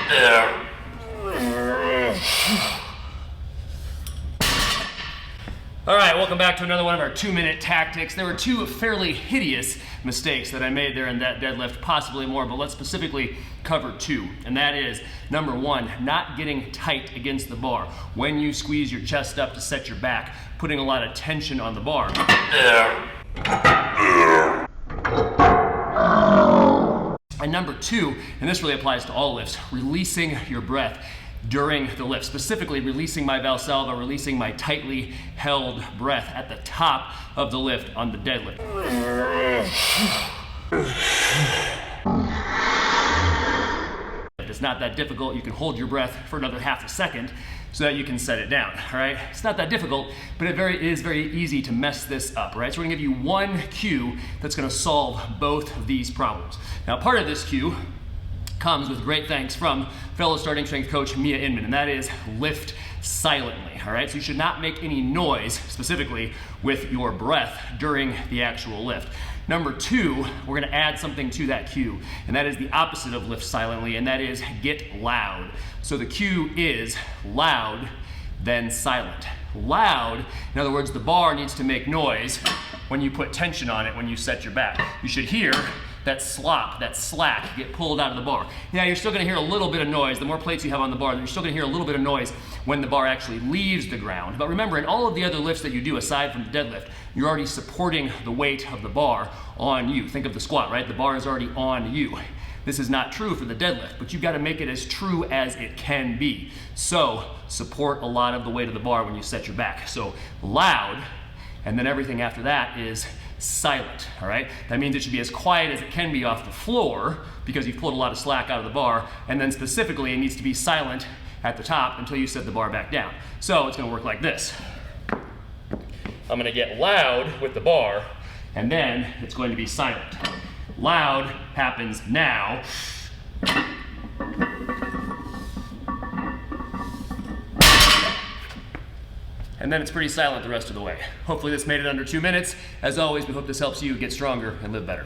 All right, welcome back to another one of our 2-minute tactics. There were two fairly hideous mistakes that I made there in that deadlift, possibly more, but let's specifically cover two. And that is, number one, not getting tight against the bar. When you squeeze your chest up to set your back, putting a lot of tension on the bar. And number two, and this really applies to all lifts, releasing your breath during the lift, specifically releasing my Valsalva, releasing my tightly held breath at the top of the lift on the deadlift. It's not that difficult. You can hold your breath for another half a second so that you can set it down, all right? It's not that difficult, but it is very easy to mess this up, all right? So we're gonna give you one cue that's gonna solve both of these problems. Now, part of this cue comes with great thanks from fellow starting strength coach Mia Inman, and that is lift silently, all right? So you should not make any noise, specifically with your breath during the actual lift. Number two, we're gonna add something to that cue, and that is the opposite of lift silently, and that is get loud. So the cue is loud, then silent. Loud, in other words, the bar needs to make noise when you put tension on it when you set your back. You should hear that slop, that slack get pulled out of the bar. Yeah, you're still gonna hear a little bit of noise. The more plates you have on the bar, you're still gonna hear a little bit of noise when the bar actually leaves the ground. But remember, in all of the other lifts that you do aside from the deadlift, you're already supporting the weight of the bar on you. Think of the squat, right? The bar is already on you. This is not true for the deadlift, but you've gotta make it as true as it can be. So support a lot of the weight of the bar when you set your back. So loud, and then everything after that is silent, all right? That means it should be as quiet as it can be off the floor because you've pulled a lot of slack out of the bar, and then specifically it needs to be silent at the top until you set the bar back down. So it's gonna work like this. I'm gonna get loud with the bar, and then it's going to be silent. Loud happens now. And then it's pretty silent the rest of the way. Hopefully this made it under 2 minutes. As always, we hope this helps you get stronger and live better.